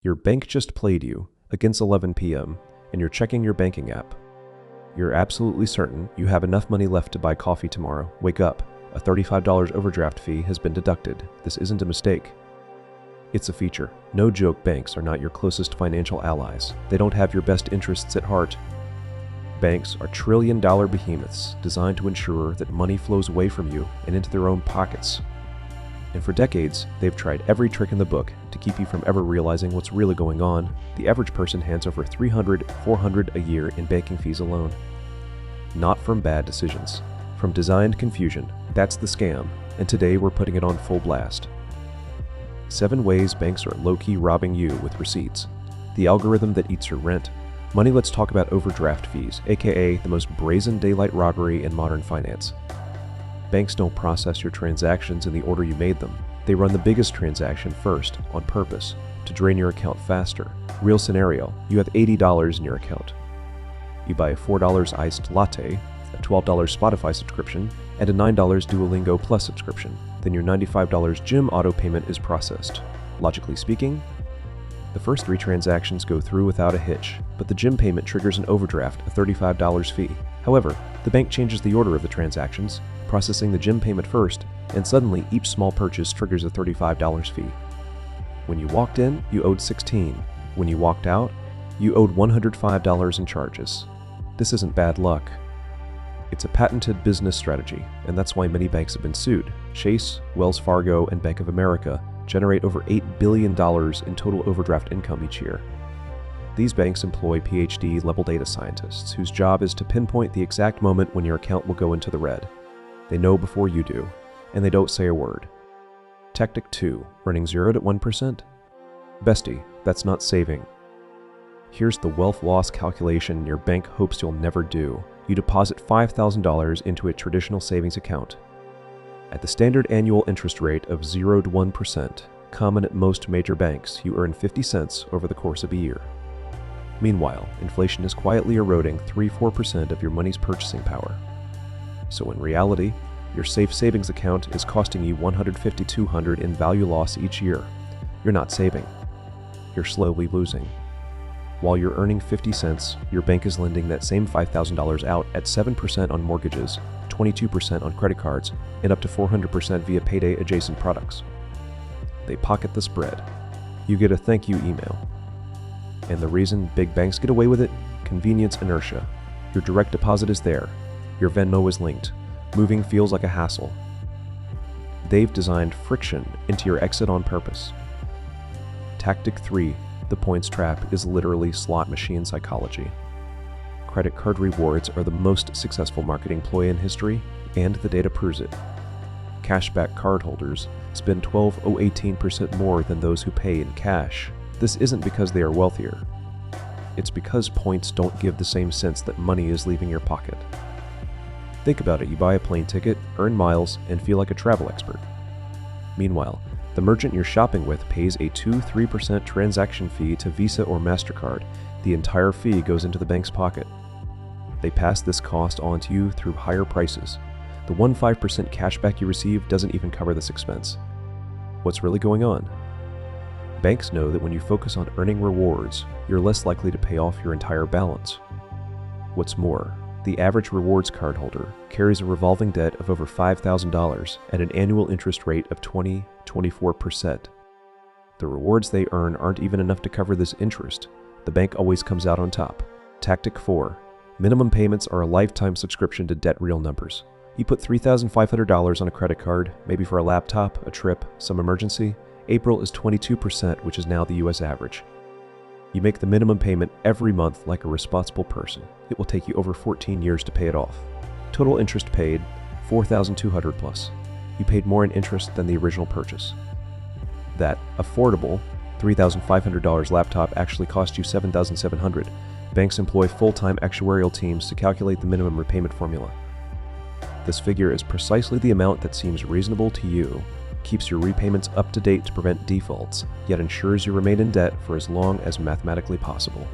Your bank just played you against 11 p.m. and you're checking your banking app. You're absolutely certain you have enough money left to buy coffee tomorrow. Wake up. A $35 overdraft fee has been deducted. This isn't a mistake. It's a feature. No joke, banks are not your closest financial allies. They don't have your best interests at heart. Banks are trillion-dollar behemoths designed to ensure that money flows away from you and into their own pockets. And for decades, they've tried every trick in the book to keep you from ever realizing what's really going on. The average person hands over $300, $400 a year in banking fees alone. Not from bad decisions, from designed confusion. That's the scam, and today we're putting it on full blast. 7 ways banks are low-key robbing you with receipts. The algorithm that eats your rent. Money, let's talk about overdraft fees, aka the most brazen daylight robbery in modern finance. Banks don't process your transactions in the order you made them. They run the biggest transaction first, on purpose, to drain your account faster. Real scenario, you have $80 in your account. You buy a $4 iced latte, a $12 Spotify subscription, and a $9 Duolingo Plus subscription. Then your $95 gym auto payment is processed. Logically speaking, the first 3 transactions go through without a hitch, but the gym payment triggers an overdraft, a $35 fee. However, the bank changes the order of the transactions, processing the gym payment first, and suddenly each small purchase triggers a $35 fee. When you walked in, you owed $16. When you walked out, you owed $105 in charges. This isn't bad luck. It's a patented business strategy, and that's why many banks have been sued. Chase, Wells Fargo, and Bank of America generate over $8 billion in total overdraft income each year. These banks employ PhD-level data scientists whose job is to pinpoint the exact moment when your account will go into the red. They know before you do, and they don't say a word. Tactic 2, running 0 to 1%? Bestie, that's not saving. Here's the wealth loss calculation your bank hopes you'll never do. You deposit $5,000 into a traditional savings account. At the standard annual interest rate of 0 to 1%, common at most major banks, you earn 50 cents over the course of a year. Meanwhile, inflation is quietly eroding 3–4% of your money's purchasing power. So in reality, your safe savings account is costing you $150–200 in value loss each year. You're not saving. You're slowly losing. While you're earning 50 cents, your bank is lending that same $5,000 out at 7% on mortgages, 22% on credit cards, and up to 400% via payday-adjacent products. They pocket the spread. You get a thank you email. And the reason big banks get away with it? Convenience inertia. Your direct deposit is there. Your Venmo is linked. Moving feels like a hassle. They've designed friction into your exit on purpose. Tactic 3, the points trap, is literally slot machine psychology. Credit card rewards are the most successful marketing ploy in history, and the data proves it. Cashback cardholders spend 18% more than those who pay in cash. This isn't because they are wealthier. It's because points don't give the same sense that money is leaving your pocket. Think about it, you buy a plane ticket, earn miles, and feel like a travel expert. Meanwhile, the merchant you're shopping with pays a 2–3% transaction fee to Visa or MasterCard. The entire fee goes into the bank's pocket. They pass this cost on to you through higher prices. The 1–5% cashback you receive doesn't even cover this expense. What's really going on? Banks know that when you focus on earning rewards, you're less likely to pay off your entire balance. What's more, the average rewards cardholder carries a revolving debt of over $5,000 at an annual interest rate of 20–24%. The rewards they earn aren't even enough to cover this interest. The bank always comes out on top. Tactic 4. Minimum payments are a lifetime subscription to debt real numbers. You put $3,500 on a credit card, maybe for a laptop, a trip, some emergency. April is 22%, which is now the US average. You make the minimum payment every month like a responsible person. It will take you over 14 years to pay it off. Total interest paid, $4,200 plus. You paid more in interest than the original purchase. That affordable $3,500 laptop actually cost you $7,700. Banks employ full-time actuarial teams to calculate the minimum repayment formula. This figure is precisely the amount that seems reasonable to you, keeps your repayments up to date to prevent defaults, yet ensures you remain in debt for as long as mathematically possible.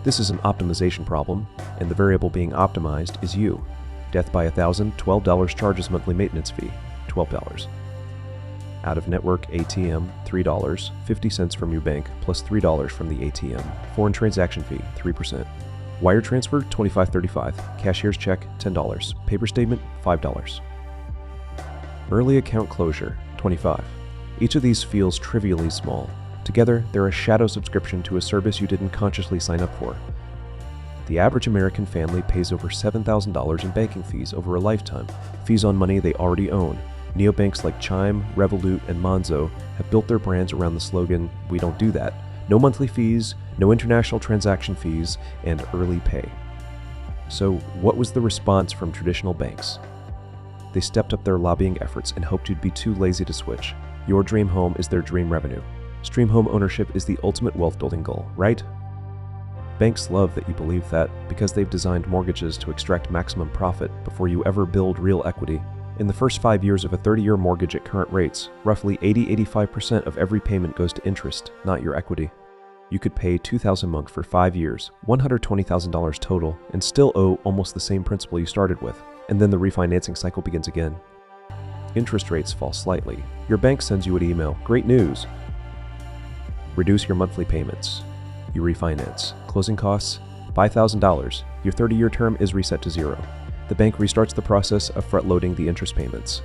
This is an optimization problem, and the variable being optimized is you. Death by $1,000, $12 charges monthly maintenance fee, $12. Out-of-network ATM, $3, 50 cents from your bank, plus $3 from the ATM. Foreign transaction fee, 3%. Wire transfer, $25.35. Cashier's check, $10. Paper statement, $5. Early account closure, $25. Each of these feels trivially small. Together, they're a shadow subscription to a service you didn't consciously sign up for. The average American family pays over $7,000 in banking fees over a lifetime, fees on money they already own. Neobanks like Chime, Revolut, and Monzo have built their brands around the slogan, "We don't do that." No monthly fees, no international transaction fees, and early pay. So, what was the response from traditional banks? They stepped up their lobbying efforts and hoped you'd be too lazy to switch. Your dream home is their dream revenue. Stream home ownership is the ultimate wealth-building goal, right? Banks love that you believe that because they've designed mortgages to extract maximum profit before you ever build real equity. In the first 5 years of a 30-year mortgage at current rates, roughly 80–85% of every payment goes to interest, not your equity. You could pay $2,000 a month for 5 years, $120,000 total, and still owe almost the same principal you started with, and then the refinancing cycle begins again. Interest rates fall slightly. Your bank sends you an email, "Great news! Reduce your monthly payments." You refinance. Closing costs, $5,000. Your 30-year term is reset to zero. The bank restarts the process of front-loading the interest payments.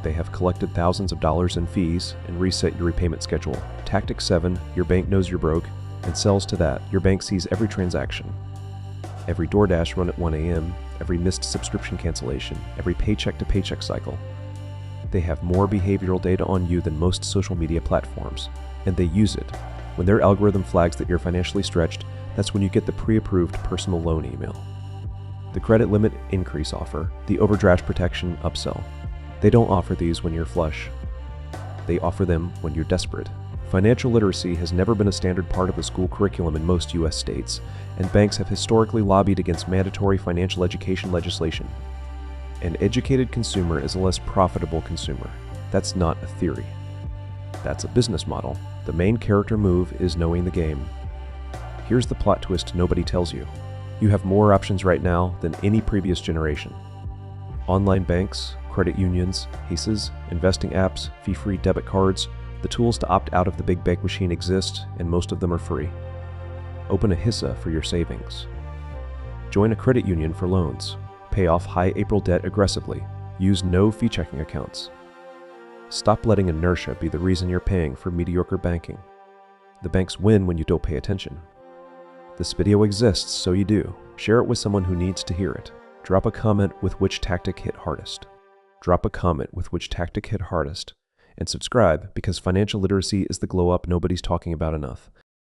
They have collected thousands of dollars in fees and reset your repayment schedule. Tactic 7, your bank knows you're broke, and sells to that. Your bank sees every transaction. Every DoorDash run at 1 a.m., every missed subscription cancellation, every paycheck-to-paycheck cycle. They have more behavioral data on you than most social media platforms, and they use it. When their algorithm flags that you're financially stretched, that's when you get the pre-approved personal loan email. The credit limit increase offer, the overdraft protection upsell. They don't offer these when you're flush. They offer them when you're desperate. Financial literacy has never been a standard part of the school curriculum in most U.S. states, and banks have historically lobbied against mandatory financial education legislation. An educated consumer is a less profitable consumer. That's not a theory. That's a business model. The main character move is knowing the game. Here's the plot twist nobody tells you. You have more options right now than any previous generation. Online banks, credit unions, HESAs, investing apps, fee-free debit cards, the tools to opt out of the big bank machine exist, and most of them are free. Open a HESA for your savings. Join a credit union for loans. Pay off high April debt aggressively. Use no-fee checking accounts. Stop letting inertia be the reason you're paying for mediocre banking. The banks win when you don't pay attention. This video exists, so you do. Share it with someone who needs to hear it. Drop a comment with which tactic hit hardest. And subscribe because financial literacy is the glow up nobody's talking about enough.